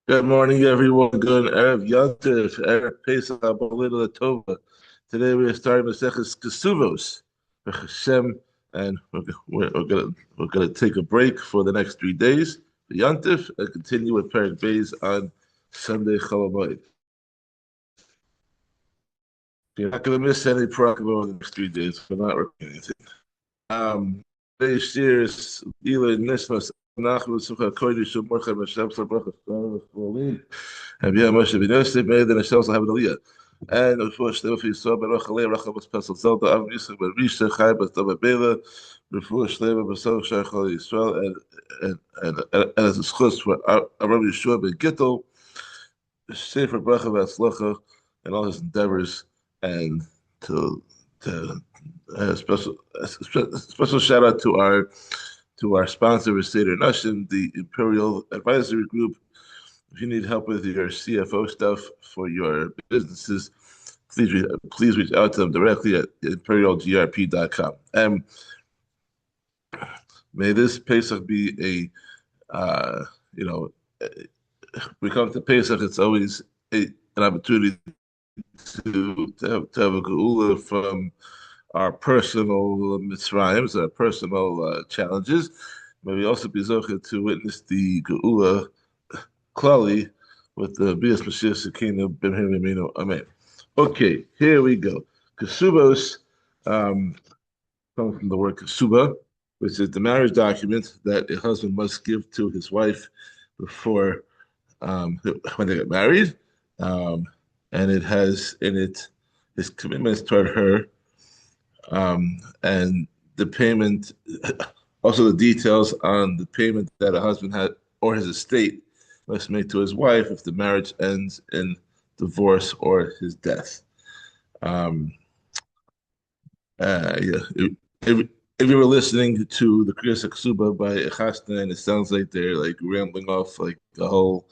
Good morning, everyone. Good Erev Yontif, Erev Pesach, Abolita Tova. Today we are starting Maseches Kesuvos, Hashem, and we're gonna take a break for the next 3 days, the Yontif, and continue with Perek Beis on Sunday Cholamoid. You're not gonna miss any program over the next 3 days. We're not working anything. Today's year is Ela Nismas Nachman Sucha Kodesh Morchem Hashem Sabrach Choli. Have you Moshe Ben Yosef made the Hashem have an Aliyah? And of course, the Ofi Yisrael Ben Rachalei Rachabas Pesach Zelda Av Yisrael Ben Risha Chai Bas Dava Bela Before Shlema Basar Shachal Yisrael and as a schus for Arav Yeshua Ben Gittel, Sefer Bracha V'Atzlacha and all his endeavors, and to special shout out to our sponsor, Seder Nashim, the Imperial Advisory Group. If you need help with your CFO stuff for your businesses, please reach out to them directly at imperialgrp.com. May this Pesach be we come to Pesach, it's always an opportunity to have a geula from our personal mitzrayim, our personal challenges. May we also be zocheh to witness the geula klali with the Bias Mashiach Sekina B'Mhem Yeminu. Amen. Okay, here we go. Kesuvos comes from the word kesuba, which is the marriage document that a husband must give to his wife before when they get married. And it has in it his commitments toward her, and the payment, also the details on the payment that a husband had or his estate must make to his wife if the marriage ends in divorce or his death. If you were listening to the Kriyas Ksuba by Echasna and it sounds like they're like rambling off like the whole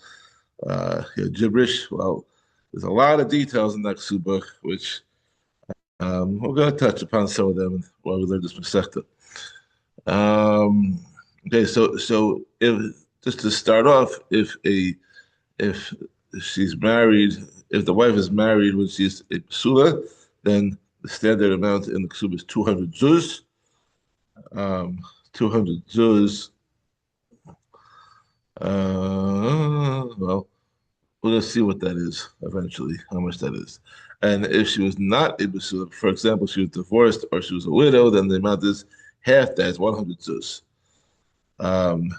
gibberish, well, there's a lot of details in that Ksuba, which we're going to touch upon some of them while we learn this Masechta. Okay, so if just to start off, if she's married, if the wife is married when she's a psula, then the standard amount in the ksuba is 200 zuz. 200 zuz. Well, we're gonna see what that is eventually, how much that is. And if she was not a psula, for example, she was divorced or she was a widow, then the amount is half that is 100 zuz. And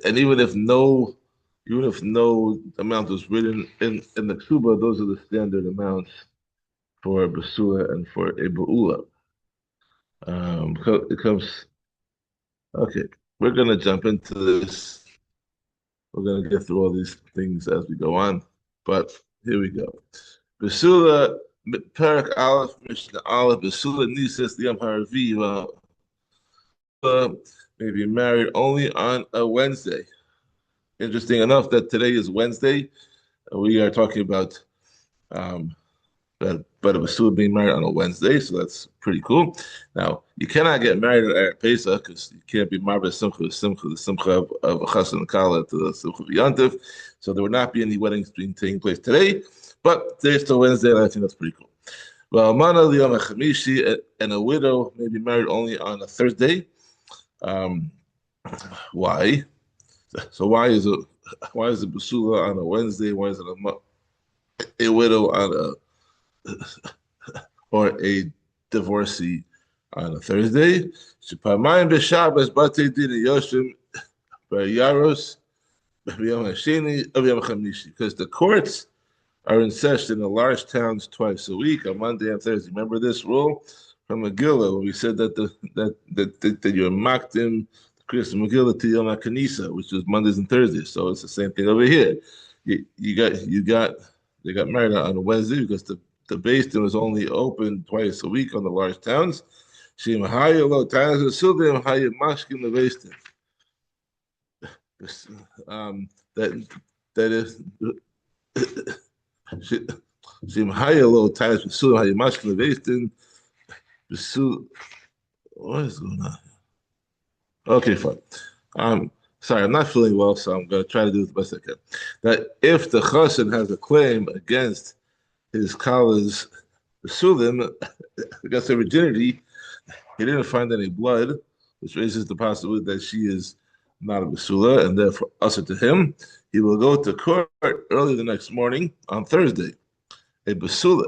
even if no amount was written in the ksuba, those are the standard amounts for a basula and for a ba'ula. It comes. Okay, we're gonna jump into this. We're gonna get through all these things as we go on, but here we go. Basula Perek Aleph Mishnah Aleph Basula Nises Liyam Haravi may be married only on a Wednesday. Interesting enough that today is Wednesday. We are talking about but a basula being married on a Wednesday, so that's pretty cool. Now, you cannot get married at Erev Pesach because you can't be married the simcha of a chas and kala to the simcha of Yantif. So there will not be any weddings taking place today, but today's still Wednesday, and I think that's pretty cool. Well, mana liyom chamishi, and a widow may be married only on a Thursday. Why? So why is a basula on a Wednesday? Why is it a widow on a or a divorcee on a Thursday? Because the courts are in session in large towns twice a week, on Monday and Thursday. Remember this rule from Megillah when we said that you're makdim Kriyas Megillah to Yom HaKanisa, which was Mondays and Thursdays. So it's the same thing over here. They got married on a Wednesday because the Beis Din was only open twice a week on the large towns. That is what is going on? Okay, fine. Sorry, I'm not feeling well, so I'm going to try to do the best I can. That if the chassan has a claim against his kala's sulim, against her virginity, he didn't find any blood, which raises the possibility that she is not a basula, and therefore usher to him. He will go to court early the next morning on Thursday. A basula,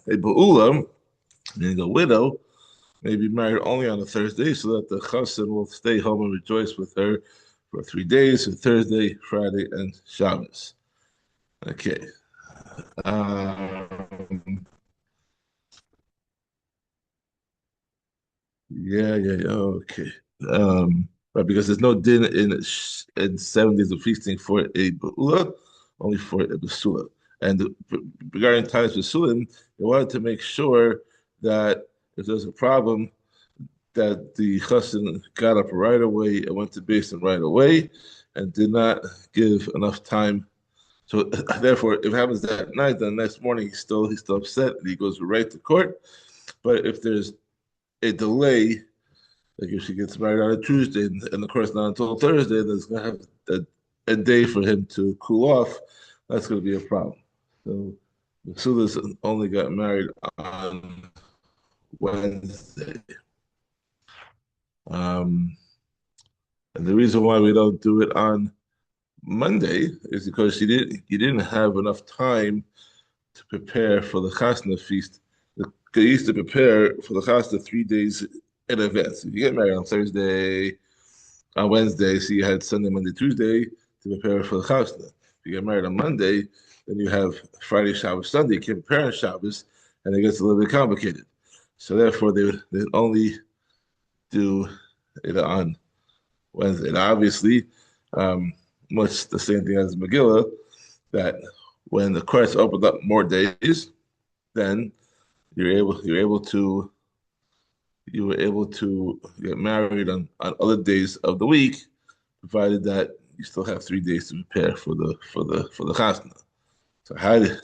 a ba'ula, meaning a widow, may be married only on a Thursday, so that the chassan will stay home and rejoice with her for 3 days, so Thursday, Friday, and Shabbos. Okay. Um, yeah. Okay. Right, because there's no din in 7 days of feasting for a ba'ula, only for a basula. And regarding times basulim, they wanted to make sure that if there's a problem, that the chassan got up right away and went to basin right away, and did not give enough time. So therefore, if it happens that night, then the next morning he's still upset and he goes right to court. But if there's a delay, like if she gets married on a Tuesday and the court's not until Thursday, then it's gonna have a day for him to cool off. That's gonna be a problem. So the Sudas only got married on Wednesday. Um, and the reason why we don't do it on Monday is because he didn't have enough time to prepare for the Chasna feast. They used to prepare for the Chasna 3 days in advance. If you get married on Thursday, on Wednesday, so you had Sunday, Monday, Tuesday to prepare for the Chasna. If you get married on Monday, then you have Friday, Shabbos, Sunday. You can prepare on Shabbos, and it gets a little bit complicated. So therefore, they only do it on Wednesday. And obviously, um, much the same thing as Megillah, that when the courts opened up more days, then you were able to get married on other days of the week, provided that you still have 3 days to prepare for the chasna. So how do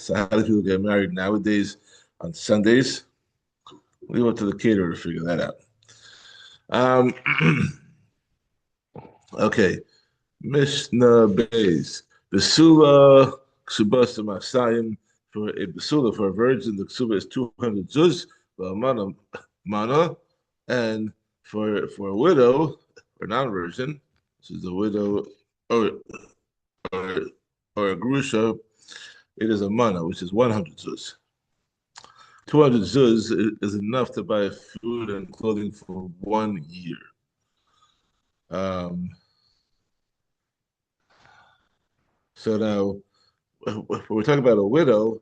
people get married nowadays on Sundays? Leave it to the caterer to figure that out. Um, okay, Mishnah Beis. Besula Ksubas Masayim, for a Besula, for a virgin, the Ksuba is 200 zuz, mana, and for a widow, or non-virgin, this is a widow or or, or a grusha, it is a mana, which is 100 zuz. 200 zuz is enough to buy food and clothing for 1 year. Um, so now, when we're talking about a widow,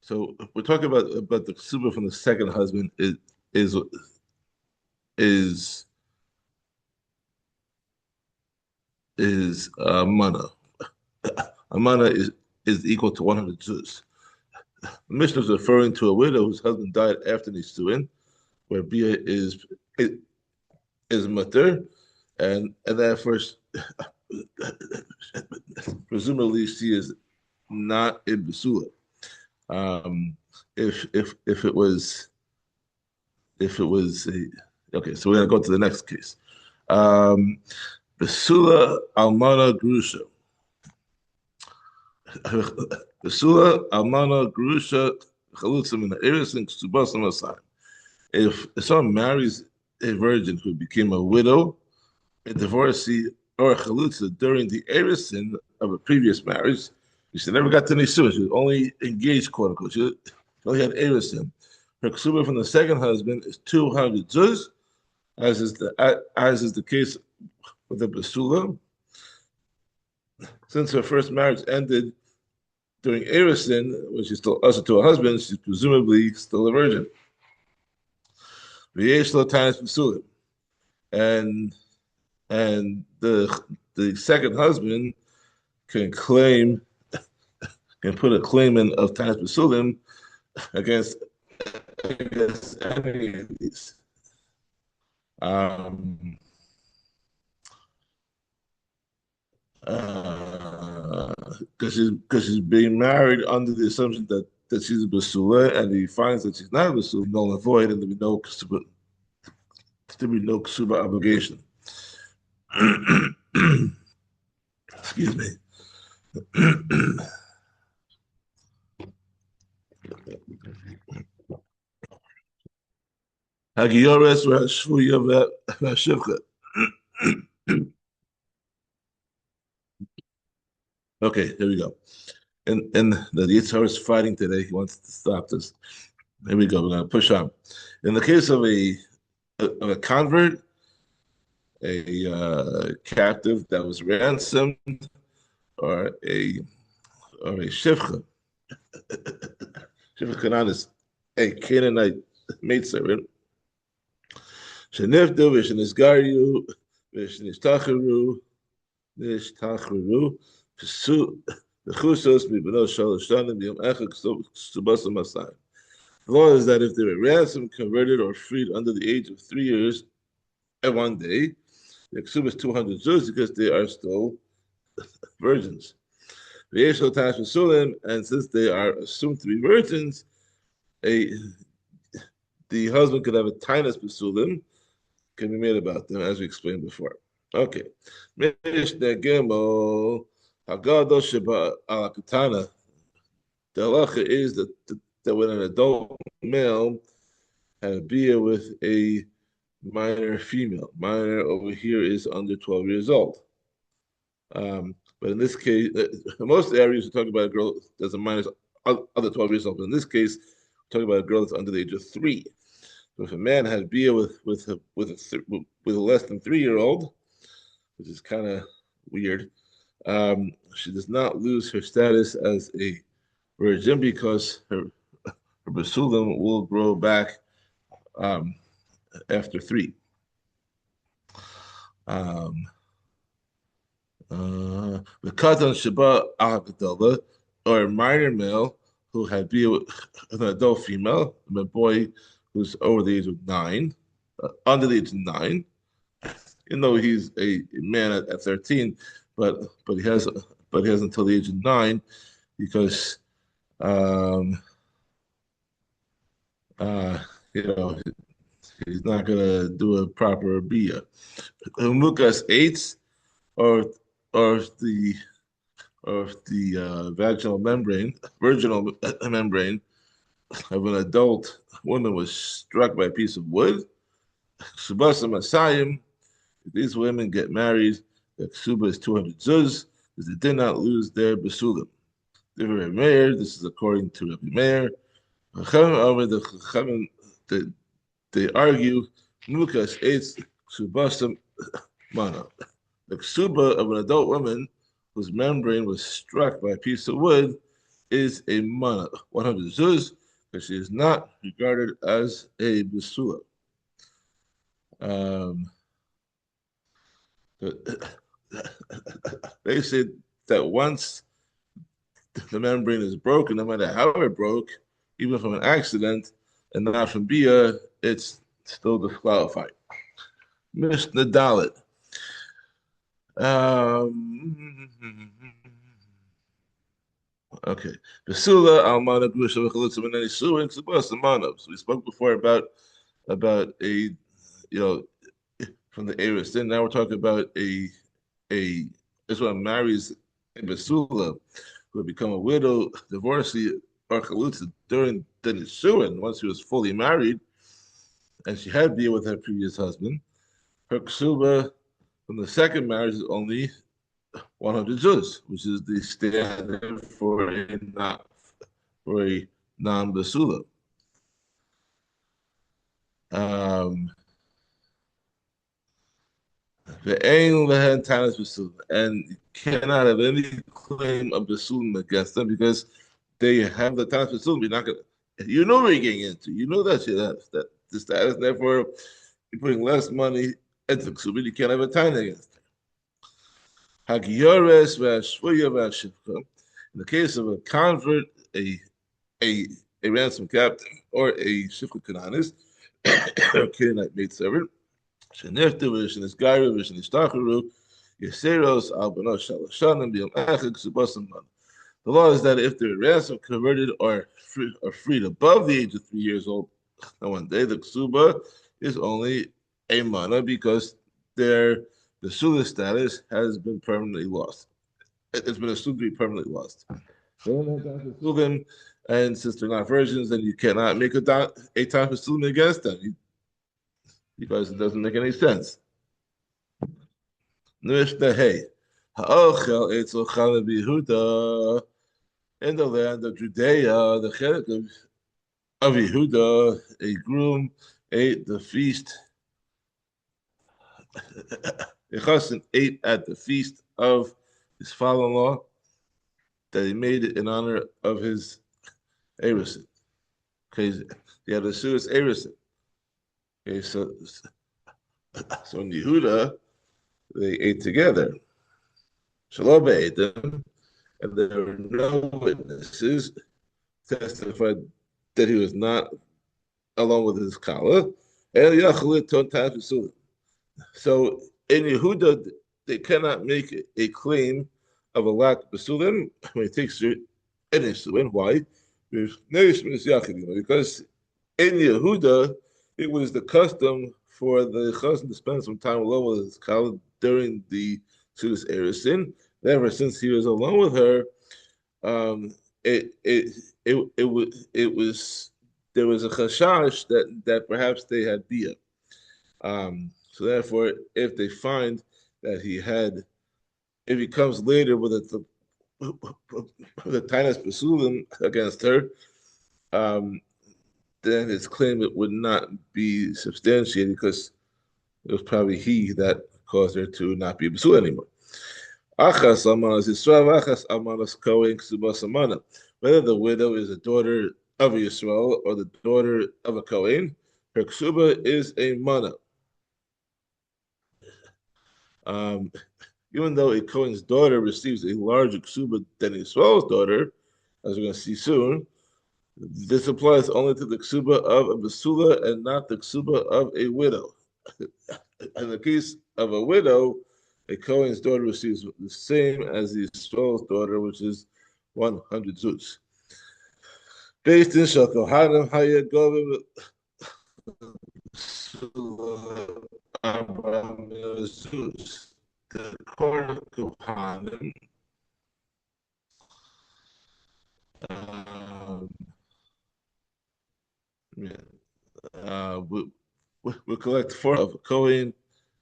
so we're talking about the ksuba from the second husband is is is mana. A mana is equal to 100 zuz. The Mishnah is referring to a widow whose husband died after Nisuin, where Bia is mutter, and that first presumably she is not in Basula. If it was okay, so we're gonna go to the next case. Um, Basula Almana Grusha. Basula Almana Grusha Chalutzim in the Eris and Ksubasam Asai. If someone marries a virgin who became a widow, a divorcee, or a chalutza during the erisin of a previous marriage, she never got to nisuin. She was only engaged, quote unquote. She only had erisin. Her ksuba from the second husband is 200 zuz, as is the case with the basula. Since her first marriage ended during erisin, when she's still usher to her husband, she's presumably still a virgin. V'yesh lo tanis basulim, and the second husband can put a claim in of tanis basulim against any of these. Um, because she's being married under the assumption that she's a basula, and he finds that she's not a basula, null and void, and there be no ksuba obligation. Excuse me. Hagiyores Shvuya Shivcha. Okay, here we go. And the Yitzhar is fighting today. He wants to stop this. Here we go. We're going to push on. In the case of a convert, a captive that was ransomed, or a shivcha. Shivcha Canaan is a Canaanite maidservant. Shenifdu v'shenisgaru v'shenishtacharu v'chusos mibnos shalosh shanim b'yom echad ksubasa masayim. The law is that if they were ransomed, converted, or freed under the age of 3 years and 1 day, the ksub is 200 zuz because they are still virgins. And since they are assumed to be virgins, the husband could have a tainus besulim, can be made about them, as we explained before. Okay. Mishnah Gimel, Haggadah Sheba al Katana. The halacha is that when an adult male had a bia with a minor female, minor over here is under 12 years old. But in this case, in most areas, we're talking about a girl that's a minor under 12 years old. But in this case, we're talking about a girl that's under the age of 3. So if a man had bia with a less than 3-year-old, which is kind of weird, she does not lose her status as a virgin because her basulim will grow back after 3. The katan sheba al or a minor male who had been with an adult female, a boy who's over the age of 9, under the age of 9, even though he's a man at 13, but he has until the age of 9 because you know he's not gonna do a proper bia. Mukas 8 or the vaginal membrane, virginal membrane of an adult woman was struck by a piece of wood. Subasa Masayim, if these women get married, the ksuba is 200 zuz, because they did not lose their basulim. They were Meir, this is according to Rabbi Meir. They argue, Mukas 8 Subasa Mana. The ksuba of an adult woman whose membrane was struck by a piece of wood is a mana, 100 zuz, because she is not regarded as a basula. They say that once the membrane is broken, no matter how it broke, even from an accident and not from bia, it's still disqualified. Mishnah Dalit. Okay. Basula almana grusha v'chalutza v'neni suin ksubas amanav. So we spoke before about a from the Eris. Then now we're talking about a this one marries a basula who had become a widow, divorcee, or chalutza during the nisuin once she was fully married, and she had been with her previous husband. Her ksuba from the second marriage is only 100 zuz, which is the standard for a non-basula. And cannot have any claim of basulim against them because they have the tanas basulim. You're not gonna, you know what you're getting into. You know that that the status. Therefore, you're putting less money into the ksubin. You can't have a taina against them. Hagiyores v'ashvuya v'ashivka. In the case of a convert, a ransom captain, or a shivka kananis, or Canaanite maidservant, sheniftu v'shenisgaru v'shenishtacharu, yeseros al banos shaloshanim b'yom echad ksubasam man. The law is that if they're ransom converted or freed above the age of 3 years old, on 1 day, the ksuba is only a mana because their basula status has been permanently lost. it's been assumed to be permanently lost. And since they're not virgins, then you cannot make a time for against them because it doesn't make any sense. Mishnah Hey, Ha'ochel Eitzel Chala Yehuda in the land of Judea, the Chelik of Yehuda, a groom ate the feast. A chassan ate at the feast of his father-in-law that he made it in honor of his Erison. Okay, he had a Suez Erison. Okay, so in Yehuda, they ate together. Shalom ate them, and there were no witnesses testified that he was not along with his Kala. So in Yehuda, they cannot make a claim of a lack of Basulim when it takes any Sulim. Why? Because in Yehuda, it was the custom for the chazan to spend some time alone with his Kala during the Sudas Erisin. Therefore, since he was alone with her, um, it was there was a chashash that perhaps they had bia. So therefore, if they find that if he comes later with the Tainas Basulim against her, then his claim it would not be substantiated because it was probably he that caused her to not be Basul anymore. Achas amanas Yisrael, achas amanas Kohen ksubas amana. Whether the widow is a daughter of a Yisrael or the daughter of a Kohen, her ksuba is a mana. Even though a Kohen's daughter receives a larger ksuba than a Yisrael's daughter, as we're going to see soon, this applies only to the ksuba of a basula and not the ksuba of a widow. In the case of a widow, a Kohen's daughter receives the same as the Yisrael's daughter, which is 100 zuz. Based in Shakohanim Hayagovim Zuz. The Korah Kohanim we collect 4 of a Kohen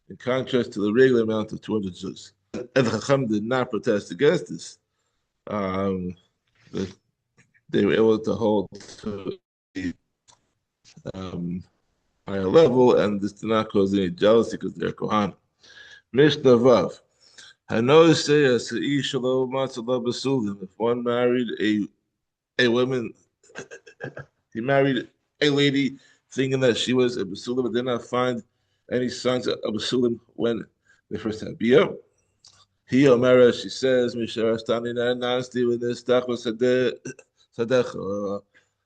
in contrast to the regular amount of 200 zuz. And the Chacham did not protest against this. They were able to hold to the higher level, and this did not cause any jealousy because they're Kohan. Mishnah Vav. If one married a woman, he married a lady thinking that she was a basulim, but did not find any signs of basulim when they first had bia. He Omera, she says,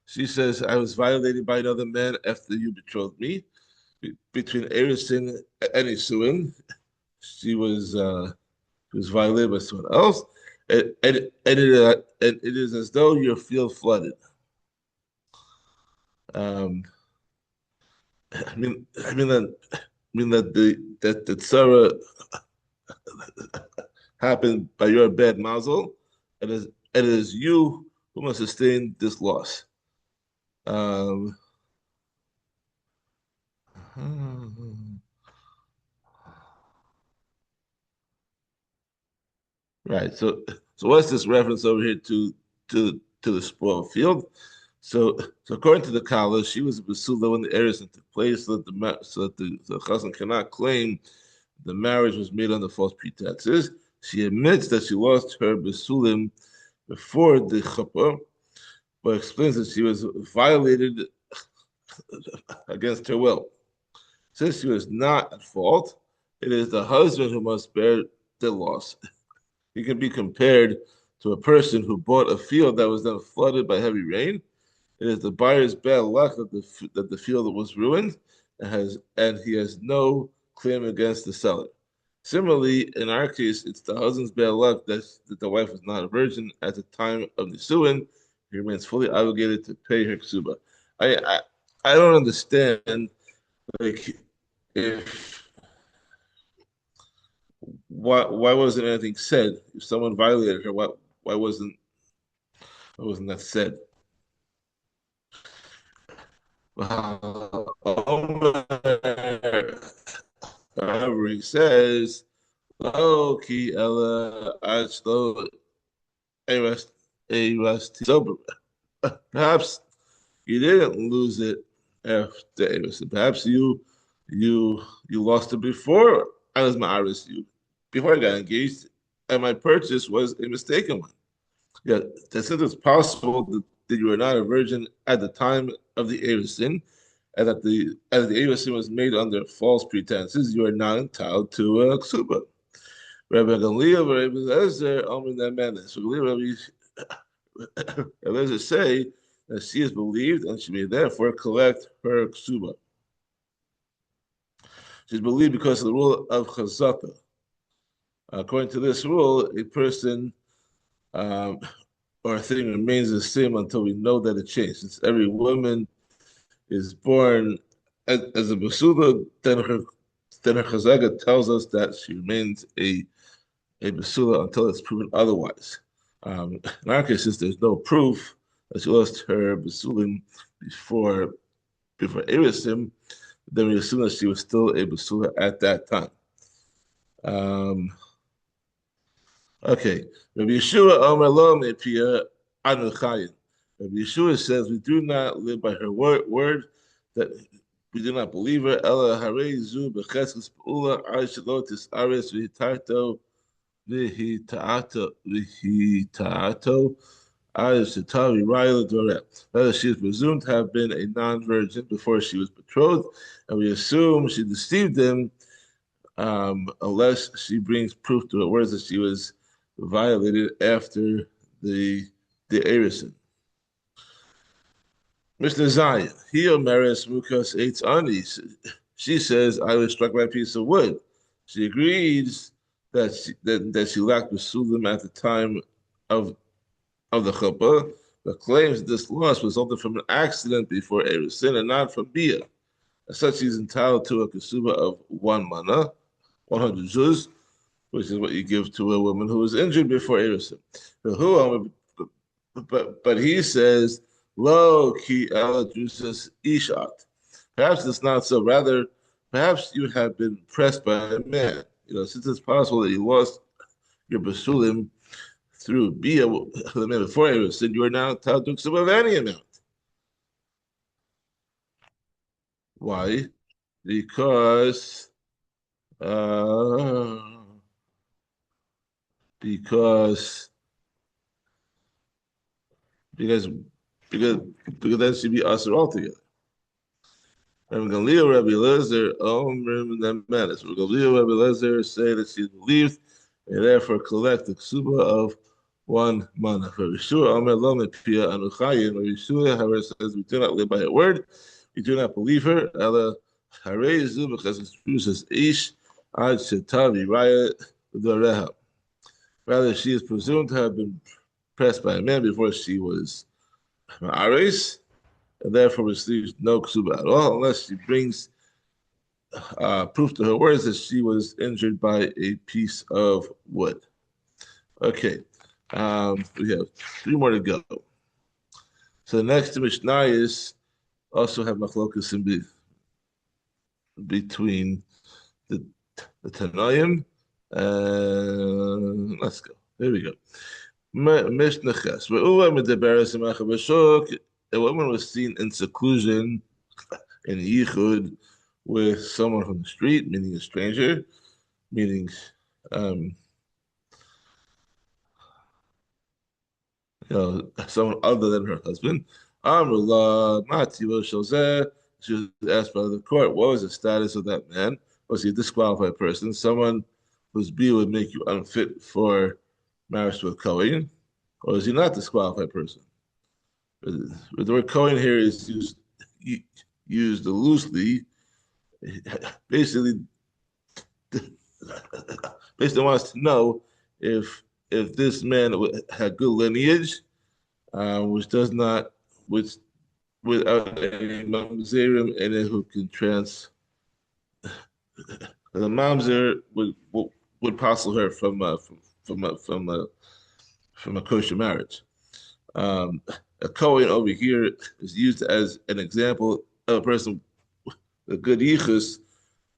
she says, I was violated by another man after you betrothed me. Between Erisin and Isuin, she was violated by someone else, and it is as though your field flooded. I mean that the tzara happened by your bad mazel, and it is you who must sustain this loss. Right. So what's this reference over here to the spoiled field? So according to the Kala, she was a basula when the heirs took place, so that the chazan cannot claim the marriage was made under false pretenses. She admits that she lost her basulim before the chuppah, but explains that she was violated against her will. Since she was not at fault, it is the husband who must bear the loss. He can be compared to a person who bought a field that was then flooded by heavy rain. It is the buyer's bad luck that the field was ruined and he has no claim against the seller. Similarly, in our case, it's the husband's bad luck that the wife was not a virgin at the time of Nisuin. He remains fully obligated to pay her ksuba. I don't understand, like, if why wasn't anything said? If someone violated her, why wasn't that said? However, he says, "Lo ki ella achlo erast erasti sober." Perhaps you didn't lose it after erasti. Perhaps you lost it before I was ma'aris you, before I got engaged, and my purchase was a mistaken one. Yeah, since it's possible that you were not a virgin at the time of the Erisin, and that the as the Erisin was made under false pretenses, you are not entitled to a ksuba. Rabbi Gamliel, Rabbi Eliezer, Omer Nemenes. Rabbi Eliezer say that she is believed and she may therefore collect her ksuba. She's believed because of the rule of chazaka. According to this rule, a person um, or a thing remains the same until we know that it changed. Since every woman is born as a basula, then her chazaga tells us that she remains a basula until it's proven otherwise. In our case, since there's no proof that she lost her basulim before Erisim, then we assume that she was still a basula at that time. Um, okay, Rabbi Yeshua Omer Lo Mepia Anu Chayin. Rabbi Yeshua says we do not live by her word that we do not believe her. Ella Harei Zu Becheskes Peula Aishalotis Ares Vihitato Vihitato Aishatavi Raya Doret. That is, she is presumed to have been a non-virgin before she was betrothed, and we assume she deceived him unless she brings proof to it, whereas that she was violated after the Erison. Mr. Zion, he omeres mukas eitz anis. She says, I was struck by a piece of wood. She agrees that she lacked basulim at the time of the chuppah, but claims this loss resulted from an accident before Erison and not from Bia. As such, she's entitled to a kasuba of 1 mana, 100 zuz, which is what you give to a woman who was injured before Erison. But he says, Lo ki ala drusas ishat. Perhaps it's not so. Rather, perhaps you have been pressed by a man. Since it's possible that you lost your basulim through Bia, the man before Erison, you are now entitled to some of any amount. Why? Because uh, because because because because then she'd be usher altogether. Rabbi Gamliel, Rabbi Eliezer, Omrim, and Menace. Rabbi Gamliel, Rabbi Eliezer say that she believed and therefore collect the ksuba of 1 mana. For Yeshua, Omer Lo Mepia Anuchayin. Rabbi Yeshua, however, says we do not live by her word. We do not believe her. Ella Harei Zu because true says Ish Ad Shetavi Raya Doreha. Rather, she is presumed to have been pressed by a man before she was Ma'ares, and therefore receives no ksuba at all, unless she brings proof to her words that she was injured by a piece of wood. Okay, we have 3 more to go. So the next Mishnayos also have machlokas in between the Tanoim. Let's go. There we go. Mishnah Ches. A woman was seen in seclusion in yichud with someone from the street, meaning a stranger, meaning um, someone other than her husband. Amrullah Mativa Shozeh. She was asked by the court, what was the status of that man? Was he a disqualified person? Someone whose B would make you unfit for marriage to a Kohen? Or is he not a disqualified person? The word Kohen here is used loosely. Basically, wants to know if this man had good lineage, which does not, which without any mamzerim in it who can the mamzer would parcel her from a kosher marriage. Um, a Kohen over here is used as an example of a person with a good yichus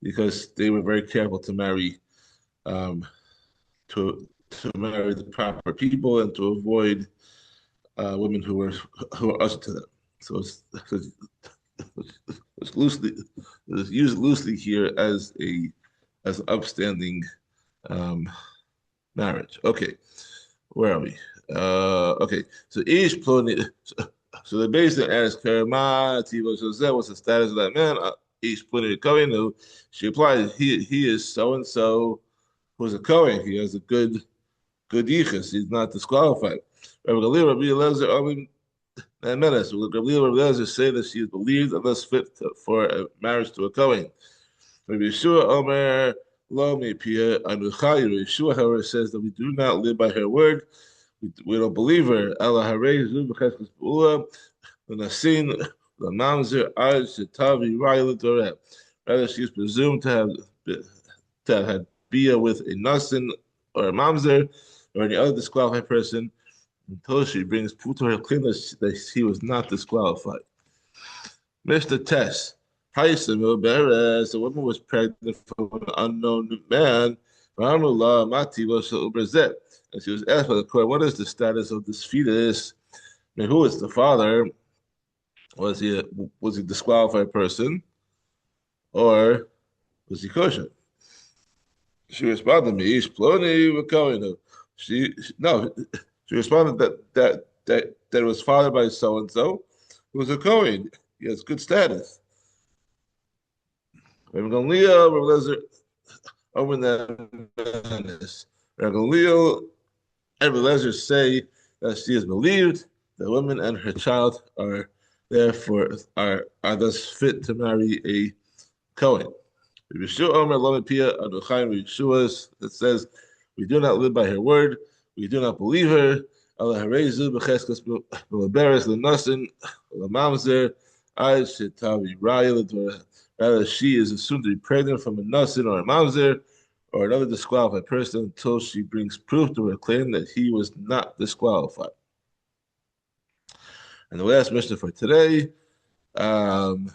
because they were very careful to marry um, to marry the proper people and to avoid women who are usher to them. So it's loosely it's used loosely here as an upstanding um, marriage. Okay, where are we? Okay, so each ploni. So the basically asked her, "Ma Tivo Jose, what's the status of that man?" Each ploni Kohen. She replied, "He is so and so who's a Kohen. He has a good yichus. He's not disqualified." Rabbi Galil, Rabbi Eliezer, and Menace. Rabbi Galil, Rabbi Eliezer say that she is believed and thus fit for a marriage to a Kohen. Rabbi Yeshua Omer Lo Mipia Anuchai. Rabbi Yeshua, however, says that we do not live by her word. We don't believe her. Allah Harei Zu B'Cheskas B'Ula L'Nasin L'Mamzer Ad Shetavi Rai L'Torah. Rather, she is presumed to have had bia with a nasin or a mamzer or any other disqualified person until she brings proof to her claim that he was not disqualified. Mr. Tess, Haisamil Beres, a woman was pregnant from an unknown man. And she was asked by the court, what is the status of this fetus? And who is the father? Was he a disqualified person? Or was he kosher? She responded, "Me, Ploni Wakoinu." No, she responded that it was fathered by so and so, who was a Kohen. He has good status. Rabbi Gamliel, Rabbi Lezer, over the Rabbi Gamliel and Rabbi Lezer say that she is believed. The woman and her child are therefore are thus fit to marry a Kohen. It says, we do not live by her word, we do not believe her. Rather, she is assumed to be pregnant from a nasin or a mamzer or another disqualified person until she brings proof to her claim that he was not disqualified. And the last mission for today, Mr.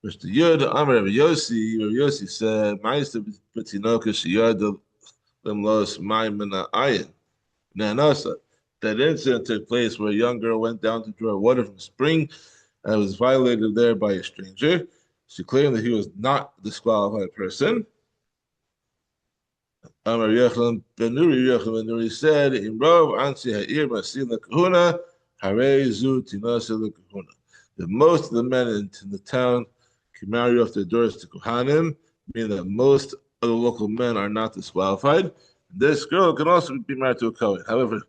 Yud, Amar Rabbi Yossi said, Ma'aser b'tinoka sheyad lemlos mayim min ha'ayin. Nanasa. That incident took place where a young girl went down to draw water from a spring and was violated there by a stranger. She claimed that he was not a disqualified person. Amar Yochanan ben Nuri said, In Rov Ansi Ha'ir Masi L'Kahuna, Harei Zu Tinasa L'Kahuna. That most of the men in the town can marry off their daughters to Kohanim, meaning that most of the local men are not disqualified. This girl can also be married to a Kohen. However,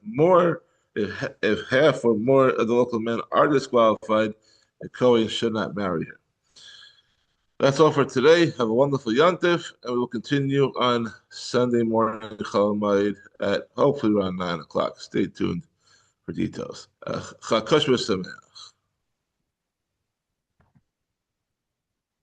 if half or more of the local men are disqualified, a Kohen should not marry her. That's all for today. Have a wonderful Yantif, and we will continue on Sunday morning Chol Hamoed at hopefully around 9 o'clock. Stay tuned for details. Chag Kosher Sameach.